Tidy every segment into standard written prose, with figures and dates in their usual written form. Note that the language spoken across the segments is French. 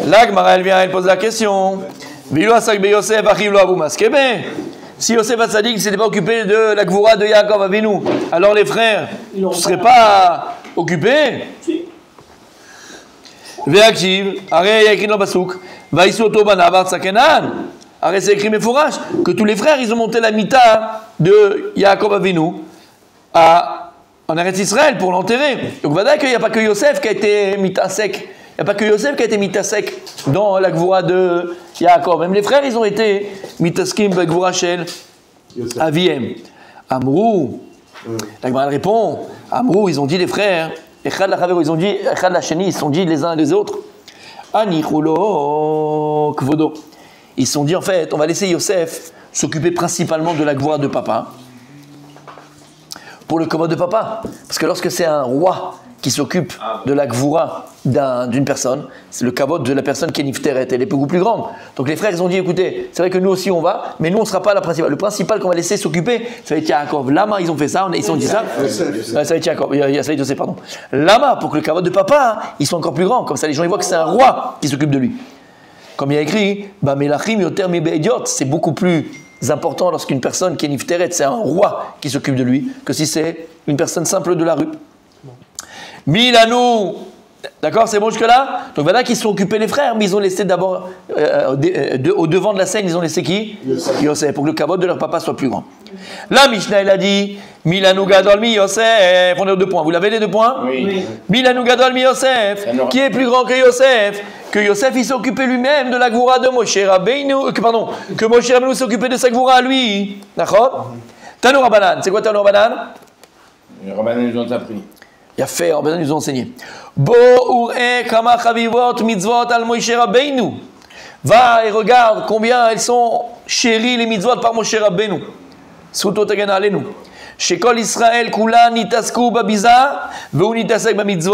Là, Gemara, elle vient, elle pose la question. Si Yosef Hatzadik ne s'était pas occupé de la Gvoura de Yaakov Avinu, alors les frères ne seraient pas occupés. Ve'aktiv, arrête, il y a écrit dans le Pasuk, Vaïsou Otobana, Bartsa Kenan. Arrête, c'est écrit Mefourash, que tous les frères, ils ont monté la mita de Yaakov Avinu en Eretz Israël pour l'enterrer. Donc, voilà qu'il n'y a pas que Yosef qui a été mita sec. Il n'y a pas que Yosef qui a été mitasek dans la Gvoura de Yaakov. Même les frères, ils ont été mitaskim Gvoura shel Aviem. Amrou, la Gemara répond, Amrou, ils ont dit les frères, Echad la Chavero, ils ont dit, Echad la Sheni, ils se sont dit les uns et les autres, Anichulo Kvodo. Ils se sont dit en fait, on va laisser Yosef s'occuper principalement de la Gvoura de papa, pour le commode de papa. Parce que lorsque c'est un roi qui s'occupe de la gvoura d'une personne, c'est le kavod de la personne qui est nifteret, elle est beaucoup plus grande. Donc les frères, ils ont dit, écoutez, c'est vrai que nous aussi on va, mais nous on ne sera pas la principale. Le principal qu'on va laisser s'occuper, ça va être Yaakov. Lama, ils ont fait ça, ils ont dit ça. Ça va être Yaakov, ça va être Yosef, pardon. Lama, pour que le kavod de papa, ils sont encore plus grands. Comme ça, les gens ils voient que c'est un roi qui s'occupe de lui. Comme il y a écrit, bah melachim yoter mibeidiot, c'est beaucoup plus important lorsqu'une personne qui est nifteret, c'est un roi qui s'occupe de lui, que si c'est une personne simple de la rue. Milanou, d'accord, c'est bon jusque-là? Donc voilà qu'ils se sont occupés les frères, mais ils ont laissé d'abord, au devant de la scène, ils ont laissé qui? Yosef, pour que le kavod de leur papa soit plus grand. La Mishnah, elle a dit, Milanou gadol mi Yosef, on est aux 2 points, vous l'avez les 2 points? Oui. Milanou gadol mi Yosef, qui est plus grand que Yosef? Que Yosef, il s'est occupé lui-même de la Gvoura de Moshe Rabbeinu, que Moshe Rabbeinu s'est occupé de sa Gvoura à lui. D'accord? Tanou Rabbanan, c'est quoi Tanou Rabbanan? Rabbanan nous ont appris. Il a fait, Rabbanan nous ont enseigné. Bo ure kama chavivot mitzvot al Moshe Rabbeinu. Va et regarde combien elles sont chéries les mitzvot par Moshe Rabbeinu. Zkuto tegena alenu. Shekol Israël kula nitasku babiza veu nitasek bamitzvot.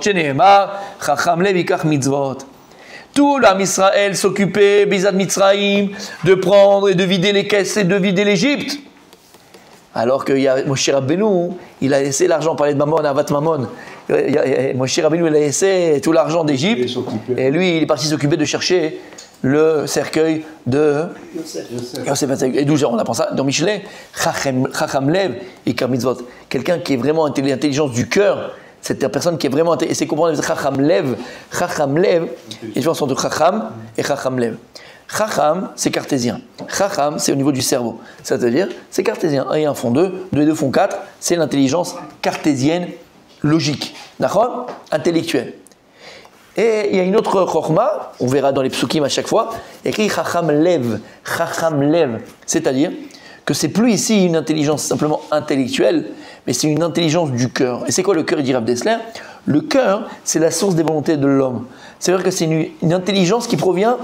Sheneemar chacham lev yikach mitzvot. Tout l'âme Israël s'occupait, Bizat Mitzraïm, de prendre et de vider les caisses et de vider l'Égypte. Alors que Moshe Rabbeinu, il a laissé l'argent, on parlait de Mammon, Avat Mammon. Moshe Rabbeinu, il a laissé tout l'argent d'Égypte. Et lui, il est parti s'occuper de chercher le cercueil de Yosef. Et d'où on apprend ça? Dans Michelet, Chacham Lev et Mitzvot. Quelqu'un qui est vraiment l'intelligence du cœur. C'est une personne qui est vraiment intelligente. Et c'est comprendre Chacham Lev, et différence entre Chacham et Chacham Lev. Chacham, c'est cartésien. Chacham, c'est au niveau du cerveau. C'est-à-dire, c'est cartésien. 1 et 1 font 2, 2 et 2 font 4. C'est l'intelligence cartésienne logique. D'accord? Intellectuelle. Et il y a une autre chorma, on verra dans les psukim à chaque fois, écrit Chacham Lev. Chacham Lev. C'est-à-dire que c'est plus ici une intelligence simplement intellectuelle, mais c'est une intelligence du cœur. Et c'est quoi le cœur, il dit Rav Dessler? Le cœur, c'est la source des volontés de l'homme. C'est-à-dire que c'est une intelligence qui provient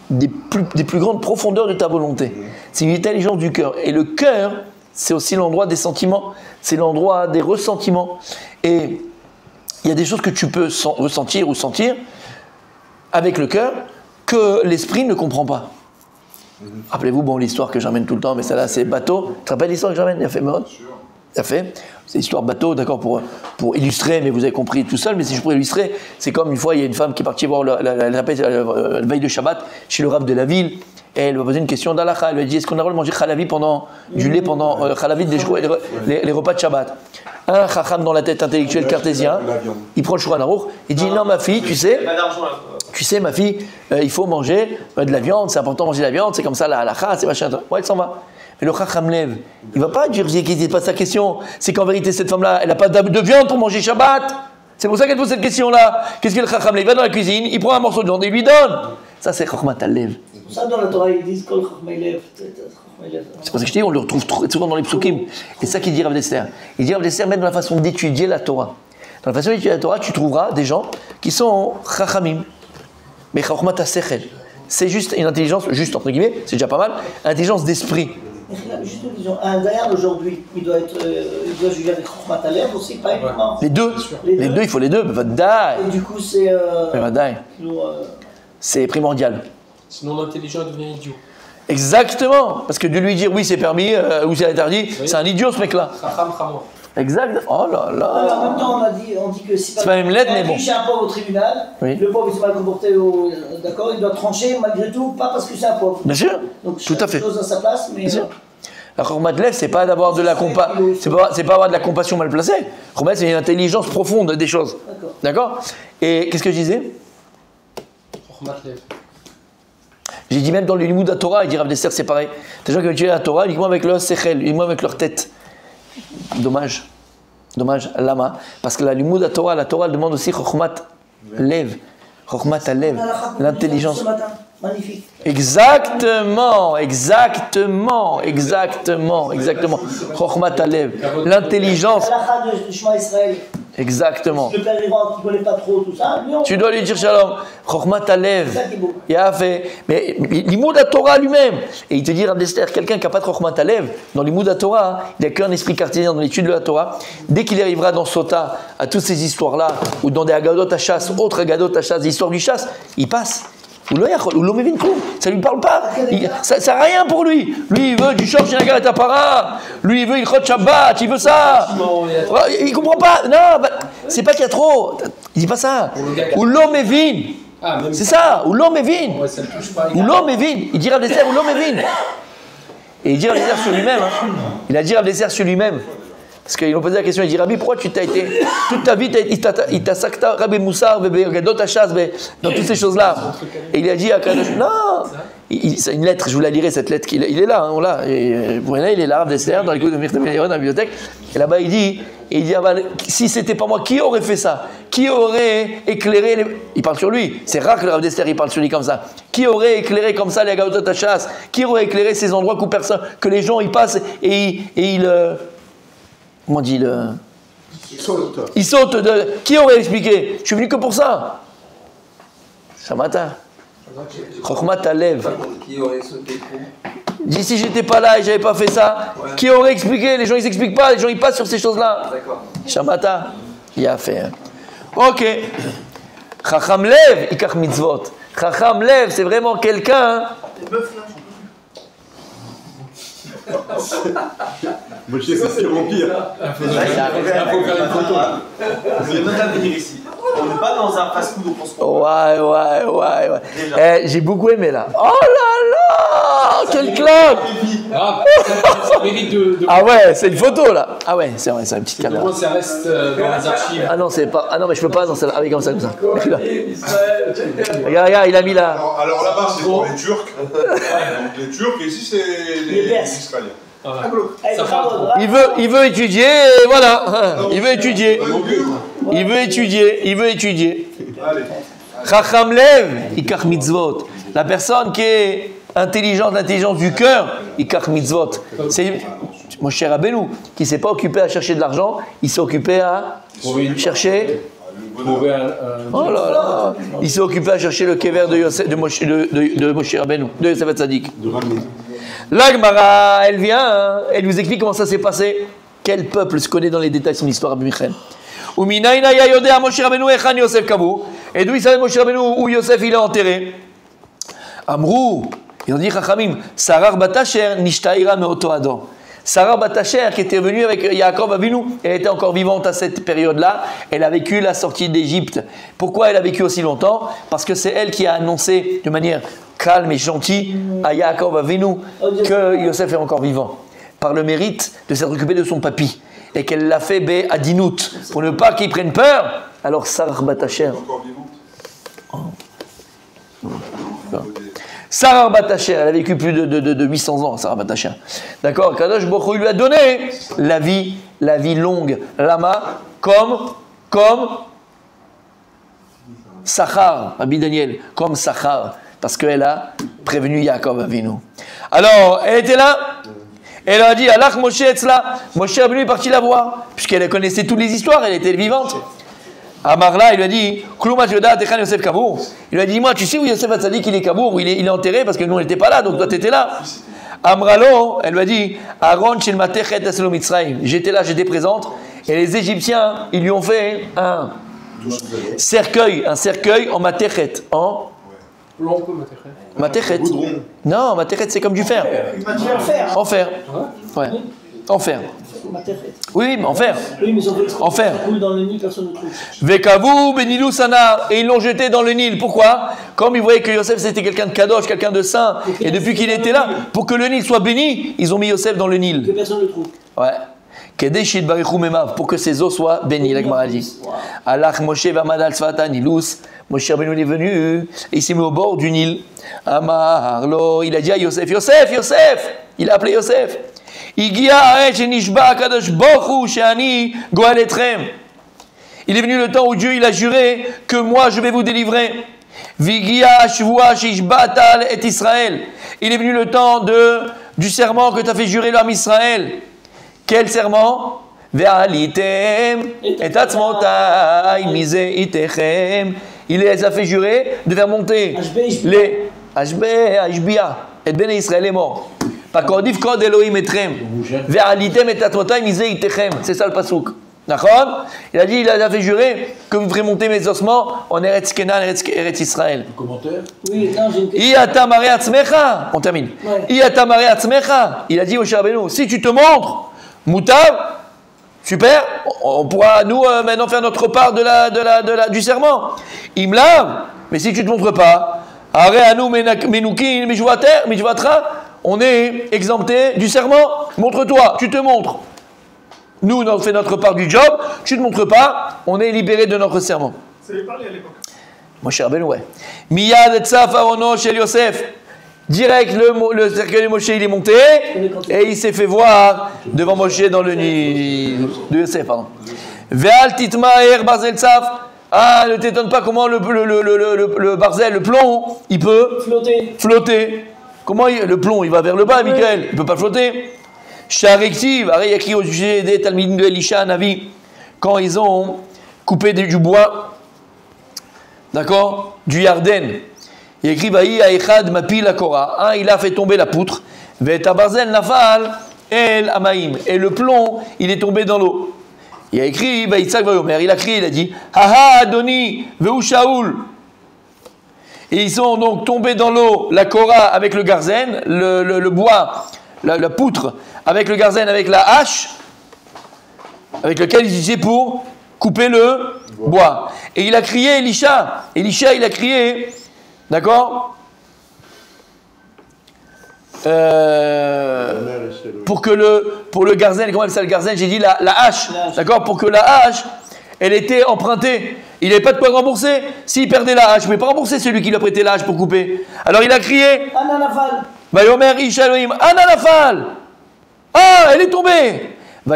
des plus grandes profondeurs de ta volonté. C'est une intelligence du cœur. Et le cœur, c'est aussi l'endroit des sentiments, c'est l'endroit des ressentiments. Et il y a des choses que tu peux ressentir ou sentir avec le cœur que l'esprit ne comprend pas. Rappelez-vous, bon, l'histoire que j'amène tout le temps, mais celle-là, c'est bateau. Tu te rappelles l'histoire que j'amène? Il a fait Mehod? Il a fait. C'est l'histoire bateau, d'accord, pour illustrer, mais vous avez compris tout seul. Mais si je pourrais illustrer, c'est comme une fois, il y a une femme qui est partie voir la veille de Shabbat chez le rabbin de la ville. Et elle lui a posé une question d'Alakha. Elle lui a dit, est-ce qu'on a le droit de manger chalavi du lait pendant chalavi les repas de Shabbat? Un chacham dans la tête intellectuelle cartésien, il prend le Shulchan Aruch, il dit, non ma fille, tu sais ma fille, il faut manger de la viande, c'est important de manger de la viande, c'est comme ça la halakha, c'est machin. Ouais, elle s'en va. Mais le chacham Lev, il ne va pas dire, c'est pas sa question, c'est qu'en vérité cette femme-là, elle n'a pas de viande pour manger Shabbat. C'est pour ça qu'elle pose cette question-là. Qu'est-ce que le chacham Lev? Il va dans la cuisine, il prend un morceau de viande et il lui donne. Ça c'est chachmat al-Lev. C'est pour ça dans la Torah ils disent kol chachmei Lev. C'est pour ça que je dis, on le retrouve souvent dans les psukim. Et c'est ça qu'il dit Rav Dessler. Il dit Rav Dessler, même dans la façon d'étudier la Torah. Dans la façon d'étudier la Torah, tu trouveras des gens qui sont chachamim. Mais chachmat ha-sechel. C'est juste une intelligence, juste entre guillemets, c'est déjà pas mal, intelligence d'esprit. Juste une question, un dayan aujourd'hui, il doit juger avec chachmat ha-lev aussi, pas uniquement. Les deux, il faut les deux. Vadaï. Et du coup, c'est. Vadaï. C'est primordial. Sinon, l'intelligent devient idiot. Exactement, parce que de lui dire oui c'est permis ou c'est interdit, oui. C'est un idiot ce mec-là. Exact. Oh là En là. même temps, on dit que si C'est pas la même lettre, mais bon. chez un pauvre au tribunal, Oui. le pauvre il s'est mal comporté, d'accord, il doit trancher malgré tout, pas parce que c'est un pauvre. Bien sûr. Donc Tout à fait. chaque chose à sa place, mais Bien sûr. La Chormat Lev, c'est pas d'avoir de la c'est pas avoir de la compassion mal placée. Chormat, c'est une intelligence profonde des choses. D'accord. D'accord. Et qu'est-ce que je disais? Chokhmat Lev. J'ai dit même dans le Limoud à Torah, il dit Rav Dessler, c'est pareil. Des gens qui ont étudié la Torah uniquement avec leur sechel, uniquement avec leur tête. Dommage. Dommage. Lama. Parce que la Limoud à Torah, la Torah demande aussi Chokhmat Lev. Chokhmat Lev. L'intelligence. Ce matin, magnifique. Exactement. Chokhmat Lev. L'intelligence. La de Shema Israël. Exactement. Le père Iran qui ne connaît pas trop tout ça, lui, on Tu dois lui dire Shalom. Chokhmat Lev. c'est ça qui est beau. Il a fait. Mais l'imoud à Torah lui-même. Et il te dit, Rav Dessler, quelqu'un qui n'a pas de Chokhmat Lev, dans l'imoud à Torah, il n'a qu'un esprit cartésien dans l'étude de la Torah. Dès qu'il arrivera dans Sota, à toutes ces histoires-là, ou dans des Agadot à chasse, autres Agadot à chasse, des histoires du chasse, il passe. Ou l'homme est Koum, ça lui parle pas. Ça sert à rien pour lui. Lui, il veut du short chez Nagar et Tapara. Lui, il veut il chot Shabbat, il veut ça. Il comprend pas. Non, bah, c'est pas qu'il y a trop. Il dit pas ça. Ou l'homme est vin. Ah, même C'est ça. Ou l'homme est vin. Ouais, ça ne touche pas. Ou l'homme est vin. Il dit Rav Dessler, ou l'homme est vin. Et il dit Rav Dessler sur lui-même. Hein. Il a dit Rav Dessler sur lui-même. Parce qu'ils lui ont posé la question, il dit Rabbi, pourquoi tu t'as été. Toute ta vie, il t'a sakta, Rabbi Moussar, Gadot Hachas, dans toutes ces choses-là. Et il a dit à Kadosh, non. C'est une lettre, je vous la lirai cette lettre, il est là, hein, on l'a. Pour il est là, Rav Dessler, dans l'écoute de Mirta Ben Yaron, dans la bibliothèque. Et là-bas, il dit ah bah, si c'était pas moi, qui aurait fait ça? Qui aurait éclairé les... Il parle sur lui, c'est rare que le Rav Dessler, il parle sur lui comme ça. Qui aurait éclairé comme ça les Gadot Hachas? Qui aurait éclairé ces endroits où personne, que les gens y passent et ils. Comment on dit le... Il saute de... Qui aurait expliqué? Je suis venu que pour ça. Shamata. Chokhmat Lev. Qui aurait sauté trop? Dis si j'étais pas là et j'avais pas fait ça, qui aurait expliqué? Les gens ils s'expliquent pas, les gens ils passent sur ces choses-là. D'accord. Shamata. Il a fait. Ok. Chacham Lev, Ikach Mitzvot. Chacham Lev, c'est vraiment quelqu'un. Moi je sais ça c'est le vampire. Il faut faire une photo. Vous voulez même pas venir ici. On n'est pas dans un fast-food où on se prend. Ouais. J'ai beaucoup aimé là. Oh là là, quel claque! Ah, ça mérite de. Ah ouais, c'est une photo là. Ah ouais, c'est vrai, c'est une petite Au caméra. moins, ça reste dans les archives. Ah non, c'est pas. Ah non, mais je peux pas dans celle-là. Ah oui, comme ça. Celui-là. Regarde, il a mis là. Alors là-bas c'est pour les Turcs. Donc les Turcs et ici c'est les Israéliens. Allez, Ça bravo, prend. bravo. Il veut étudier, et voilà. Il veut étudier. Il veut étudier. Allez. Chacham Lev, Ikach Mitzvot. La personne qui est intelligente, l'intelligence du cœur, Ikach Mitzvot. C'est mon cher Rabbeinu, qui ne s'est pas occupé à chercher de l'argent, il s'est occupé à chercher. Oh là là. Il s'est occupé à chercher le kever de Moshe Rabbeinu, de Yosef Hatzadik. La Gemara, elle vient, elle nous explique comment ça s'est passé. Quel peuple se connaît dans les détails son histoire, Rabbi Michel. Et d'où il savait Moshe Rabbeinu où Yosef il est enterré? Amrou, ils ont dit Chachamim, Sarar Batacher Nishtaira Meoto Adam. Sarah Batacher, qui était venue avec Yaakov Avinu, elle était encore vivante à cette période-là. Elle a vécu la sortie d'Égypte. Pourquoi elle a vécu aussi longtemps? Parce que c'est elle qui a annoncé de manière calme et gentille à Yaakov Avinu que Yosef est encore vivant. Par le mérite de s'être occupé de son papy. Et qu'elle l'a fait Adinout, pour ne pas qu'il prenne peur. Alors Sarah Batacher. Sarah Batacher, elle a vécu plus de 800 ans, Sarah Batacher. D'accord? Kadosh Baruch Hu lui a donné la vie longue. Lama, comme Sachar, Rabbi Daniel, comme Sachar, parce qu'elle a prévenu Yaakov Avinu. Alors, elle était là, elle a dit, Alach Moshe Etzla, Moshe Rabbeinu est parti la voir, puisqu'elle connaissait toutes les histoires, elle était vivante. Amarla, il lui a dit, Kloumat Yoda Techan Yosef Kabour. Il lui a dit, moi, tu sais où Yosef Hatzadik il est Kabour, où il est enterré, parce que nous on n'était pas là, donc toi tu étais là. Amralo, elle lui a dit, Aaron Shilma Techet Aselo Mitzrayim. J'étais là, j'étais présente, et les Égyptiens, ils lui ont fait un cercueil en matechet, en matechet. Non, matechet c'est comme du fer. Tu vas le faire. En fer. Ouais. En fer. Oui, mais en fer. Oui, mais ils ont fait En fer. Ça coule dans le Nil, personne ne trouve. Vekavu benilou sana, et ils l'ont jeté dans le Nil. Pourquoi? Comme ils voyaient que Yosef c'était quelqu'un de kadosh, quelqu'un de saint, et depuis qu'il était là, pour que le Nil soit béni, ils ont mis Yosef dans le Que Nil. personne ne trouve. Ouais. Kedeshit barichou memav, pour que ses os soient bénis, la Gemara dit. Alach Moshe v'amad tzfata nilus. Moshe Rabbeinu est venu, et il s'est mis au bord du Nil. Amar lo, il a dit à Yosef, Yosef, Yosef, il a appelé Yosef. Igia ha'et shenishba kadosh bochu she'ani goel etrem. Il est venu le temps où Dieu il a juré que moi je vais vous délivrer. Vigia shvua shishbatal et Israël. Il est venu le temps du serment que tu as fait jurer l'homme Israël. Quel serment? Ve'alitem et atzmotai mise itechem. Il les a fait jurer de faire monter les Ashbia et Ben Israël est mort. Pakodif kod Elohim etrem. Ve'alitem et atzmotai mise itechem. C'est ça le pasuk. D'accord? Il a dit, il a fait jurer que vous ferez monter mes ossements en Eretz Kenan, Eretz Israël. Commentaire? Oui, non, j'ai une question. Iata mare atzmecha. On termine. Ouais. Iata mare atzmecha. Il a dit au Moshe Rabbeinu, si tu te montres, Moutab, super, on pourra nous maintenant faire notre part du serment. Il me lave, mais si tu ne te montres pas, Are anu menukin mijvatra, on est exempté du serment. Montre-toi, tu te montres. Nous, on fait notre part du job, tu ne te montres pas, on est libéré de notre serment. Ça lui parlait à l'époque. Moshe Rabbeinu, ouais. Miyad etzaf arono shel Yosef. Direct, le cercueil de Moshe, il est monté et il s'est fait voir devant Moshe dans le Nil. De Yosef, pardon. Ve'al titma'er barzel tzaf. Ah, ne t'étonne pas comment le barzel, le plomb, il peut flotter. Comment le plomb, il va vers le bas, Michael? Il ne peut pas flotter. Shariktiv, il y a écrit au sujet des Talmidim de Elisha Navi, quand ils ont coupé du bois, d'accord, du Yarden. Il écrit Vaï Aïchad Mapi la Korah. Il a fait tomber la poutre. Veta Barzel Nafal El Amaim. Et le plomb, il est tombé dans l'eau. Il a écrit Vaïtzak Vayomer. Il a crié, il a dit Haha Adoni Veu Shaoul. Et ils sont donc tombés dans l'eau, la Korah avec le garzen, le bois, la poutre, avec le garzen, avec la hache, avec lequel ils utilisaient pour couper le bois. Et il a crié Elisha. Elisha, il a crié. D'accord? Pour le garzen, comment elle s'appelle le garzen? J'ai dit la hache. D'accord? Pour que la hache, elle était empruntée. Il n'avait pas de quoi rembourser. S'il perdait la hache, il ne pouvait pas rembourser celui qui lui a prêté la hache pour couper. Alors il a crié Vayomer Ish Elohim Ananafal. Ah, elle est tombée. Il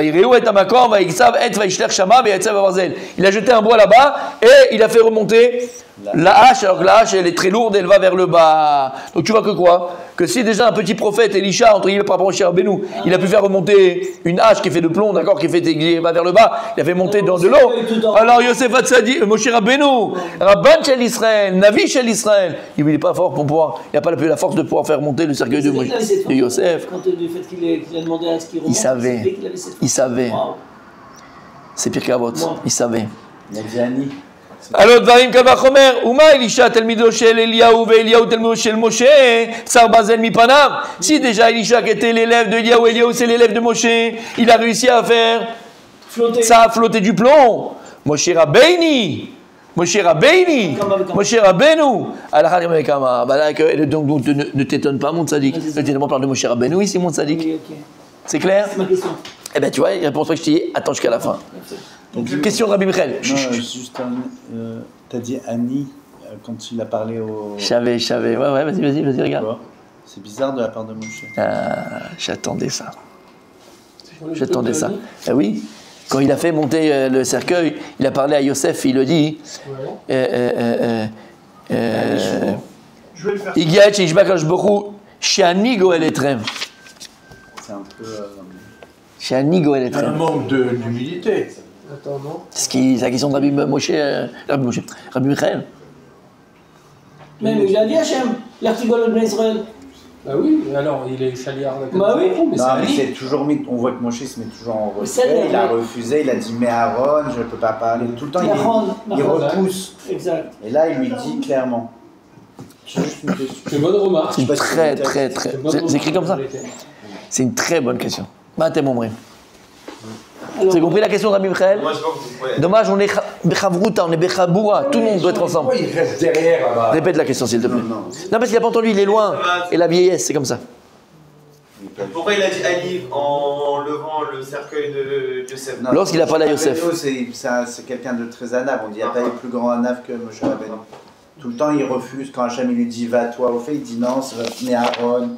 a jeté un bois là-bas et il a fait remonter la hache, alors que la hache elle est très lourde et elle va vers le bas. Donc tu vois que quoi? Que si déjà un petit prophète, Elisha, entre guillemets par rapport au Moshe Rabbeinu, il a pu faire remonter une hache qui est faite de plomb, d'accord, qui va vers le bas, il a fait monter dans de l'eau. Alors Yosef Hatzadi, Moshe Rabbeinu, Rabban shel Israël, Navi shel Israël, il n'est pas fort pour pouvoir, il n'a pas la force de pouvoir faire monter le cercueil de Yosef. Quand du fait qu'il a demandé à ce qu'il remonte, il savait. C'est pire qu'Avot, il savait. Il a dit Annie. Alors, Dvarim Kavachomer, Uma Elisha Telmido shel Eliyahu ve'Eliyahu Telmido shel Moshe, Tsar Bazel Mipanav. Si déjà Elisha qui était l'élève de Eliyahu, Eliyahu c'est l'élève de Moshe, il a réussi à faire ça a flotté du plomb. Moshe Rabbeinu, Moshe Rabbeinu, donc ne t'étonne pas mon tzaddik. Ne t'étonne pas, on parle de Moshe Rabbeinu ici mon tzaddik. C'est clair? C'est ma question. Eh bien tu vois, il répond toi que je t'ai dit, attends jusqu'à la fin. Donc, question de Rabbi Michel. Non, juste t'as dit Annie quand il a parlé au... Je savais. Ouais, vas-y, regarde. C'est bizarre de la part de Moshe. J'attendais ça. Eh oui. Quand il a fait monter le cercueil, il a parlé à Yosef, il le dit. Je vais le faire. Igiat Ishbakash Boru, Shani Goel Etrem. C'est un peu... Shani Goel Un Etrem. manque d'humilité. Attends, non. C'est la question de Rabbi Michel. Mais il a dit Hachem, l'artigole de Israël. Bah oui, alors il est chaliard. Bah oui. Mais Non, mais c'est c'est toujours mis... On voit que Moshe se met toujours en C'est retrait. vrai. Il a refusé, il a dit « Mais Aaron, je ne peux pas parler. » Tout le temps, il repousse. Exact. Et là, il lui dit clairement. C'est juste une question. une bonne remarque. C'est une très. C'est écrit comme ça. C'est une très bonne question. Bah, t'es mon bref. Vous avez compris la question de Rabbi Michael? Moi, je sais pas pourquoi. Dommage, on est Bechavruta, on est Bechaboura, tout le monde doit être ensemble. Pourquoi il reste derrière là-bas? Répète la question, s'il te plaît. Non. Non, parce qu'il n'a pas entendu, il est loin. Et la vieillesse, c'est comme ça. Pourquoi il a dit Ali en levant le cercueil de Yosef? Non, Lorsqu'il a parlé à Moshe Yosef. Rabbeinu, c'est quelqu'un de très anav. On dit qu'il n'y a pas eu plus grand anav que Moshe Rabbeinu. Tout le temps, il refuse. Quand Hachem lui dit va toi au fait, il dit non, ça va venir Aaron.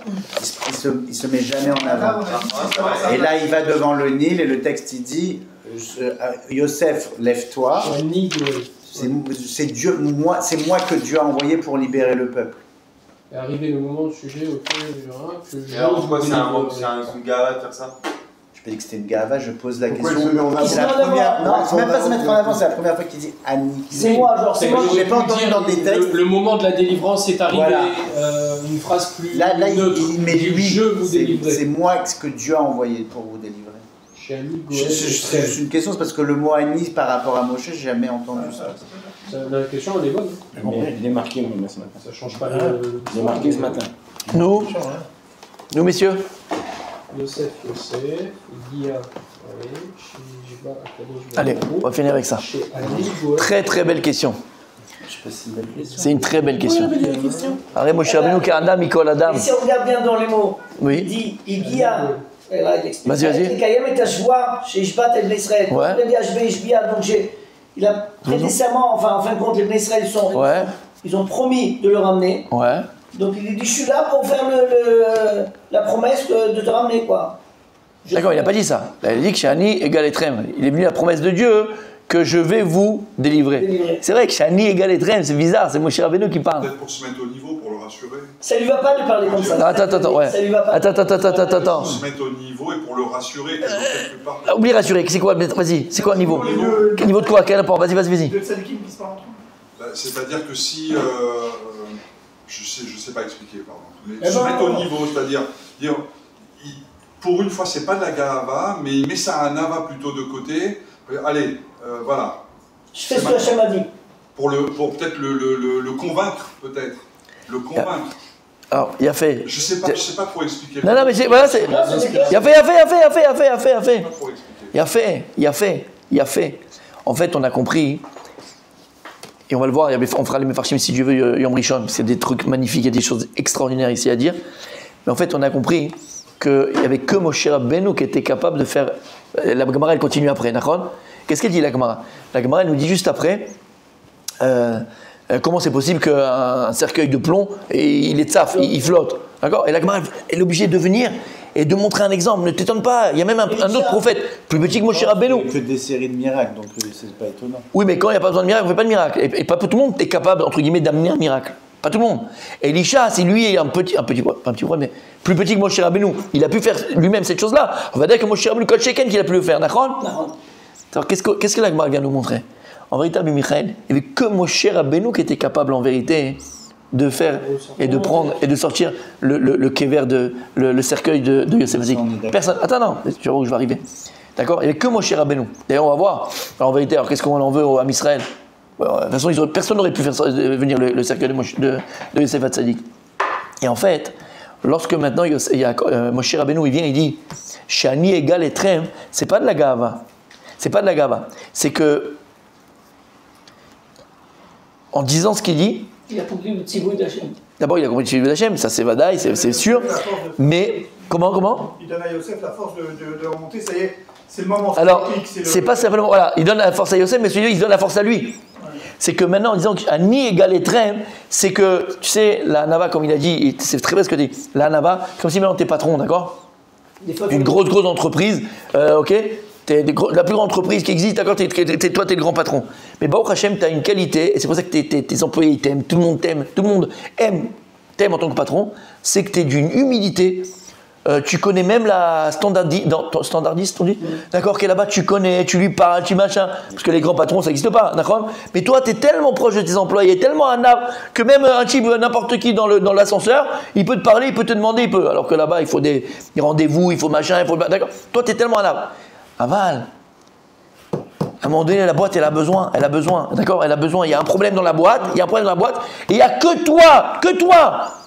Il se met jamais en avant. Et là, il va devant le Nil et le texte il dit Yosef, lève-toi. C'est Dieu, c'est moi que Dieu a envoyé pour libérer le peuple. est arrivé le moment du sujet auquel que Et alors pourquoi c'est une gava de faire ça? Je peux dire que c'était une gava, je pose la Pourquoi question. il se met en avant? C'est la première. Non, c'est même pas se mettre en avant, c'est la première fois qu'il dit Annie. C'est moi, genre, c'est moi. J'ai pas entendu dans des textes. Le moment de la délivrance est arrivé, Voilà. une phrase plus Là, neutre. il met lui. Je vous C'est délivrer. moi ce que Dieu a envoyé pour vous délivrer. Chez Ali, C'est une question, c'est parce que le mot Annie par rapport à Moshe, j'ai jamais entendu ça. La question elle est bonne. Il est marqué, oui, ce matin. Ça change pas le. Il est marqué ce matin. Nous, messieurs, Yosef, Guilla, allez, on va finir avec ça. Chez Ali, Goël. Très très belle question. Je sais pas si c'est une belle question. C'est une très belle question. Arrête Moshe Rabbeinu Karana Mikol Adam. Et si on regarde bien dans les mots, il Oui. dit Igia. Et là, il explique. Vas-y. Kayem et Tashvoa chez Ishbat et Bnei Israël. Ouais. Il a dit Ashbe Ishbia, donc il a prêté serment, enfin en fin de compte, les Bnei Israël Ouais, ils ont promis de le ramener. ouais. Donc il dit je suis là pour faire la promesse de te ramener, quoi. D'accord, il n'a pas dit ça. Il a dit que Shani égale Etrem. Il est venu la promesse de Dieu que je vais vous délivrer. C'est vrai que Shani égale Etrem, c'est bizarre, c'est Moshe Rabbeinu qui parle. Peut-être pour se mettre au niveau, pour le rassurer. Ça lui va pas de parler comme ça. Attends, ouais. Ça lui va pas. Attends. Pour se mettre au niveau et pour le rassurer quelque part. Oublie rassurer, c'est quoi? Vas-y, c'est quoi un niveau? Quel niveau de quoi? Quel rapport? Vas-y. C'est-à-dire que si. Je sais pas expliquer, pardon. Mais se mettre au niveau, c'est-à-dire. Pour une fois, c'est pas de la gava, mais il met ça à un ava plutôt de côté. Allez, voilà. Je fais ce que Hachem a dit. Pour peut-être le convaincre, peut-être. Le convaincre. Alors, il a fait. Je sais pas trop expliquer. Non, mais voilà, c'est. Il a fait. Pas trop expliquer. Il a fait. En fait, on a compris. Et on va le voir, on fera les Mefarshim si Dieu veut, Yom Rishon, parce qu'il y a des trucs magnifiques, il y a des choses extraordinaires ici à dire. Mais en fait, on a compris qu'il n'y avait que Moshe Rabbeinu qui était capable de faire. La Gemara, elle continue après, d'accord? Qu'est-ce qu'elle dit, la Gemara? La Gemara, elle nous dit juste après comment c'est possible qu'un cercueil de plomb, il est tsaf, il flotte, d'accord? Et la Gemara, elle est obligée de venir et de montrer un exemple. Ne t'étonne pas, il y a même un autre prophète, plus petit que Moshe Rabbeinu. Que des séries de miracles, donc c'est pas étonnant. Oui, mais quand il n'y a pas besoin de miracle, on ne fait pas de miracle. Et pas tout le monde est capable, entre guillemets, d'amener un miracle. Pas tout le monde. Elisha, c'est lui un petit problème, mais plus petit que Moshe Rabbeinu. Il a pu faire lui-même cette chose-là. On va dire que Moshe Rabbeinu, Kol Sheken, qu'il a pu le faire. D'accord? Alors, qu'est-ce que la Gemara vient nous montrer? En vérité, Rabbi Michael, il n'y avait que Moshe Rabbeinu qui était capable, en vérité, de faire et de prendre et de sortir le kéver, le cercueil de Yosef. Personne. Attends, non, tu vois où je vais arriver. D'accord? Il n'y avait que Moshe Rabbeinu. D'ailleurs, on va voir. Alors, en vérité, alors qu'est-ce qu'on en veut à Israël? De toute façon, personne n'aurait pu faire venir le cercueil de Yosef Hatzadik. Et en fait, lorsque maintenant Moshe Rabbeinu il vient, il dit Shani égale Etrem, c'est pas de la gava. C'est pas de la gava. C'est que, en disant ce qu'il dit, Il a compris le tzivouï d'Hachem. d'abord il a compris le tzivouï d'Hachem, ça c'est vadaï, c'est sûr. Mais, comment? Il donne à Yosef la force de remonter, ça y est, c'est le moment. Alors, c'est pas simplement, voilà, il donne la force à Yosef, mais celui-là, il donne la force à lui. C'est que maintenant, en disant qu'Ani égale Etrem, c'est que, tu sais, la Nava, comme il a dit, c'est très bien ce que dit, la Nava, comme si maintenant t'es patron, d'accord? Une grosse entreprise, ok? T'es la plus grande entreprise qui existe, d'accord? Toi, t'es le grand patron. Mais Baruch Hashem, t'as une qualité, et c'est pour ça que tes employés t'aiment, tout le monde t'aime en tant que patron, c'est que t'es d'une humilité. Tu connais même la standardiste, on dit, d'accord, qui est là-bas, tu connais, tu lui parles, tu machin, parce que les grands patrons, ça n'existe pas, d'accord? Mais toi, tu es tellement proche de tes employés, tellement un arbre, que même un type, n'importe qui dans l'ascenseur, il peut te parler, il peut te demander, il peut. Alors que là-bas, il faut des rendez-vous, il faut machin, il faut. D'accord? Toi, tu es tellement un arbre. Aval. À un moment donné, la boîte, elle a besoin, d'accord? Elle a besoin, il y a un problème dans la boîte, et il n'y a que toi,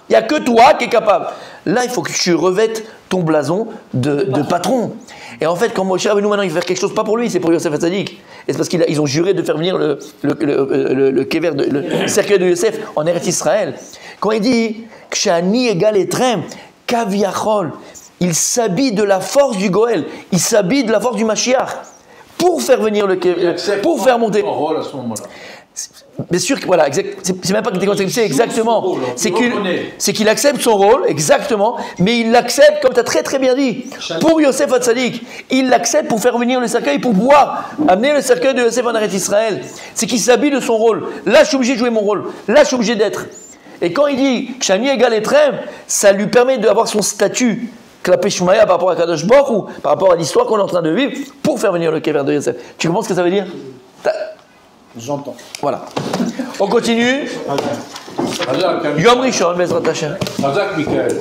il n'y a que toi qui es capable. Là, il faut que tu revêtes ton blason de patron. Et en fait, quand Moshe Rabbeinu maintenant il veut faire quelque chose, pas pour lui, c'est pour Yosef Hatzadik. Et c'est parce qu'ils ont juré de faire venir le cercueil de Yosef en Eretz Israël. Quand il dit Kshani égal etrem, kaviachol, il s'habille de la force du Goël, il s'habille de la force du Mashiach pour faire venir pour faire monter. Rôle à ce moment-là. Bien sûr que voilà, c'est même pas qu'il était c'est exactement. C'est qu'il accepte son rôle, exactement, mais il l'accepte, comme tu as très très bien dit, pour Yosef Hatzadik. Il l'accepte pour faire venir le cercueil, pour pouvoir amener le cercueil de Yosef en Eretz Israël. C'est qu'il s'habille de son rôle. Là, je suis obligé de jouer mon rôle. Là, je suis obligé d'être. Et quand il dit Kshani égal etrem, ça lui permet d'avoir son statut. Klapé Shumaya par rapport à Kadosh Baruch Hu, par rapport à l'histoire qu'on est en train de vivre, pour faire venir le kever de Yosef. Tu comprends ce que ça veut dire? J'entends. Voilà. On continue. Yom Rishon, Bezrat Hashem. Razak Michael.